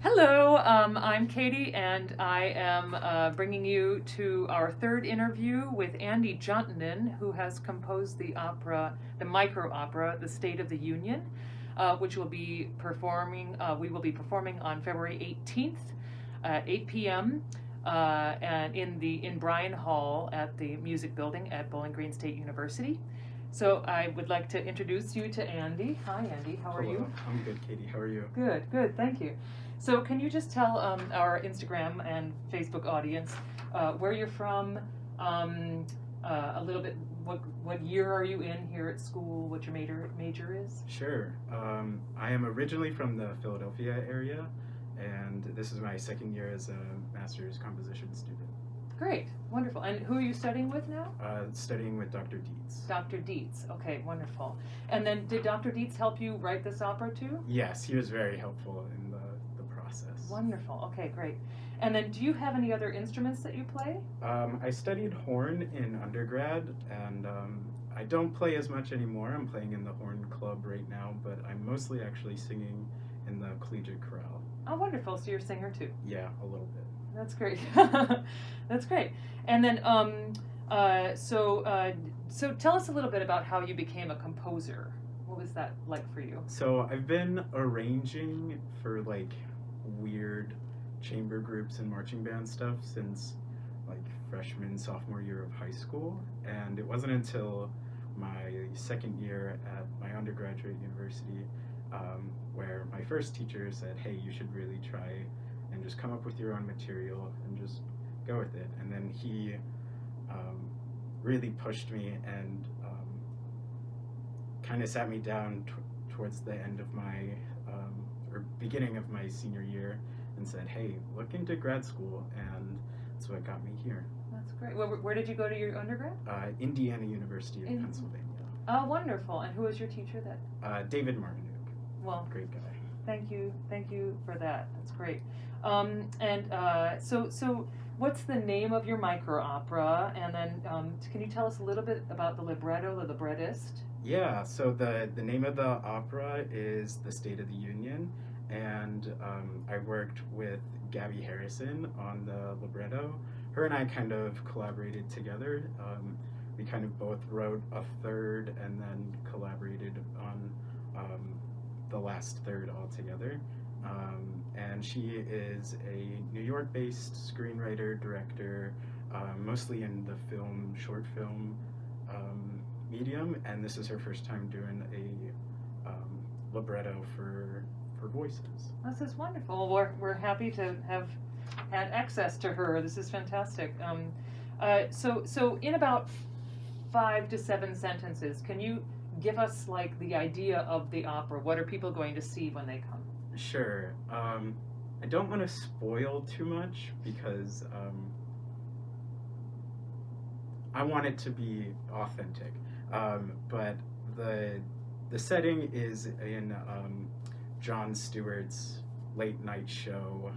Hello, I'm Katy, and I am bringing you to our third interview with Andrew Junttonen, who has composed the opera, the MicroOpera, The State of the Union, which will be performing. We will be performing on February 18th at 8 p.m. And in Bryan Hall at the Music Building at Bowling Green State University. So I would like to introduce you to Andy. Hi, Andy. How are Hello. you? I'm good, Katy. How are you? Good, good. Thank you. So can you just tell our Instagram and Facebook audience where you're from, a little bit, what year are you in here at school, what your major is? Sure. I am originally from the Philadelphia area, and this is my second year as a master's composition student. Great, wonderful. And who are you studying with now? Studying with Dr. Dietz. Dr. Dietz. Okay, wonderful. And then did Dr. Dietz help you write this opera too? Yes, he was very helpful in the process. Wonderful. Okay, great. And then do you have any other instruments that you play? I studied horn in undergrad, and I don't play as much anymore. I'm playing in the horn club right now, but I'm mostly actually singing in the collegiate chorale. Oh, wonderful. So you're a singer too? Yeah, a little bit. That's great. That's great. And then, so tell us a little bit about how you became a composer. What was that like for you? So I've been arranging for like weird chamber groups and marching band stuff since like freshman, sophomore year of high school. And it wasn't until my second year at my undergraduate university where my first teacher said, hey, you should really try and just come up with your own material and just go with it. And then he really pushed me and kind of sat me down towards the end of my, or beginning of my senior year and said, hey, look into grad school, and that's what got me here. That's great. Where did you go to your undergrad? Indiana University of Pennsylvania. Oh, wonderful. And who was your teacher then? David Martinuk. Well, great guy. Thank you for that. That's great. So what's the name of your MicroOpera? And then can you tell us a little bit about the libretto, the librettist? Yeah, so the name of the opera is The State of the Union, and I worked with Gabby Harrison on the libretto. Her and I kind of collaborated together. We kind of both wrote a third and then collaborated on the last third all together. And she is a New York-based screenwriter, director, mostly in the short film medium, and this is her first time doing a libretto for voices. This is wonderful. We're happy to have had access to her. This is fantastic. So in about 5 to 7 sentences, can you give us like the idea of the opera? What are people going to see when they come? Sure. I don't want to spoil too much because I want it to be authentic. But the setting is in Jon Stewart's late night show,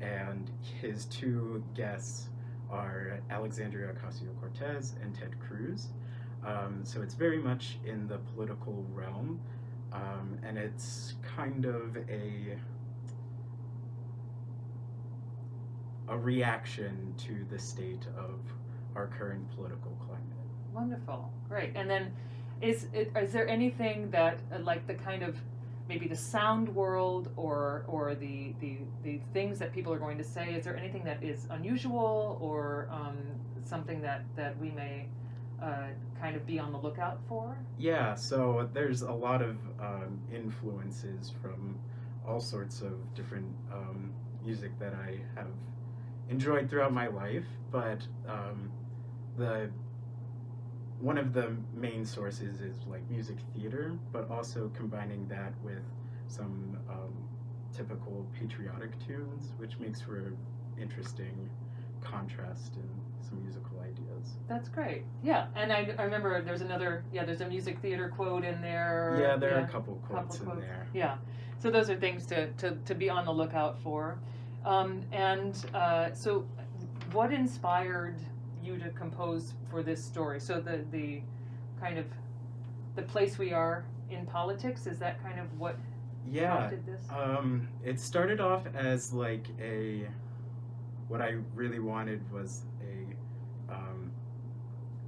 and his two guests are Alexandria Ocasio-Cortez and Ted Cruz. So it's very much in the political realm, and it's kind of a reaction to the state of our current political climate. Wonderful, great. And then is there anything that like the kind of maybe the sound world or the things that people are going to say, is there anything that is unusual or something that we may kind of be on the lookout for? Yeah, so there's a lot of influences from all sorts of different music that I have enjoyed throughout my life, but one of the main sources is like music theater, but also combining that with some typical patriotic tunes, which makes for an interesting contrast in some musical ideas. That's great. Yeah, and I remember there's a music theater quote in there. Yeah, there are a couple quotes in there. Yeah, so those are things to be on the lookout for. So what inspired you to compose for this story? So the kind of the place we are in politics, is that kind of what Yeah, prompted this? it started off as like what I really wanted was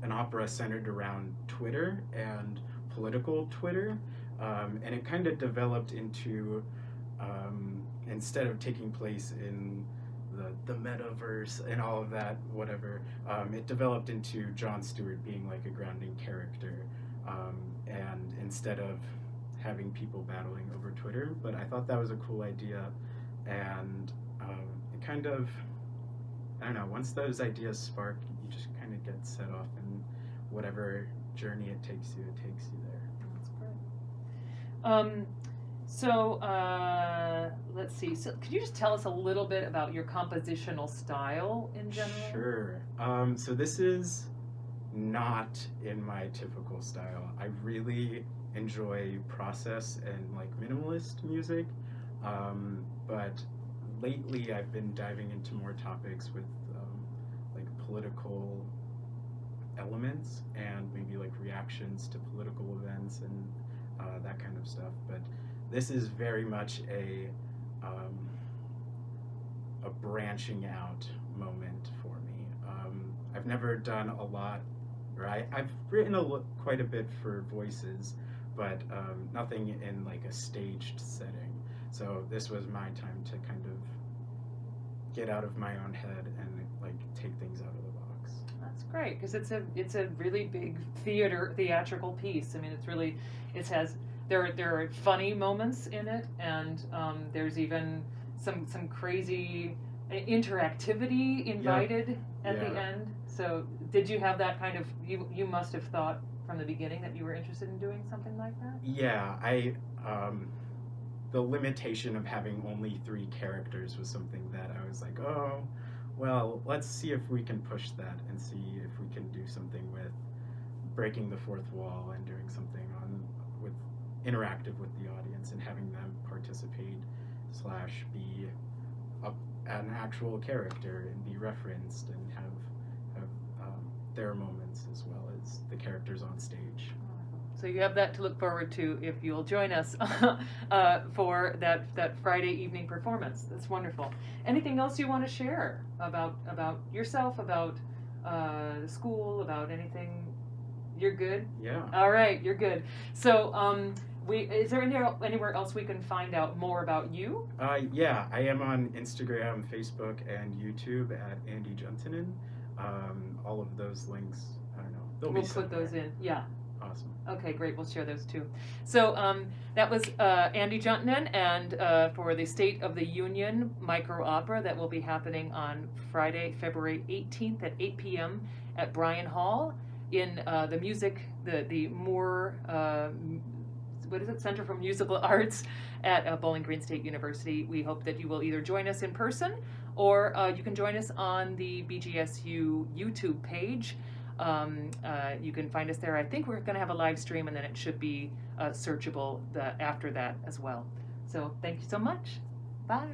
an opera centered around Twitter and political Twitter, and it kind of developed into instead of taking place in the metaverse and all of that, whatever, it developed into Jon Stewart being like a grounding character, and instead of having people battling over Twitter. But I thought that was a cool idea, and it kind of, I don't know, once those ideas spark, you just kind of get set off, and whatever journey it takes you there. That's great. Let's see. So, could you just tell us a little bit about your compositional style in general? Sure. So this is not in my typical style. I really enjoy process and like minimalist music, but lately I've been diving into more topics with like political elements and maybe like reactions to political events and that kind of stuff. But this is very much a branching out moment for me. I've never done a lot, or I've written quite a bit for voices, but nothing in like a staged setting. So this was my time to kind of get out of my own head and like take things out of the box. That's great, because it's a really big theatrical piece. I mean, it has there are funny moments in it, and there's even some crazy interactivity invited at the end. So did you have that kind of, you must have thought from the beginning that you were interested in doing something like that? Yeah, the limitation of having only 3 characters was something that I was like, oh, well, let's see if we can push that and see if we can do something with breaking the fourth wall and doing something with interactive with the audience and having them participate / be an actual character and be referenced and have their moments as well as the characters on stage. So you have that to look forward to if you'll join us for that Friday evening performance. That's wonderful. Anything else you want to share about yourself, about the school, about anything? You're good? Yeah. All right, you're good. So is there anywhere else we can find out more about you? Yeah, I am on Instagram, Facebook, and YouTube at Andrew Junttonen. All of those links, I don't know. We'll put those in. Yeah. Awesome. Okay, great. We'll share those too. So that was Andrew Junttonen, and for the State of the Union MicroOpera that will be happening on Friday, February 18th at 8 p.m. at Bryan Hall in the Moore, what is it, Center for Musical Arts at Bowling Green State University. We hope that you will either join us in person or you can join us on the BGSU YouTube page. You can find us there. I think we're going to have a live stream, and then it should be searchable after that as well. So thank you so much. Bye.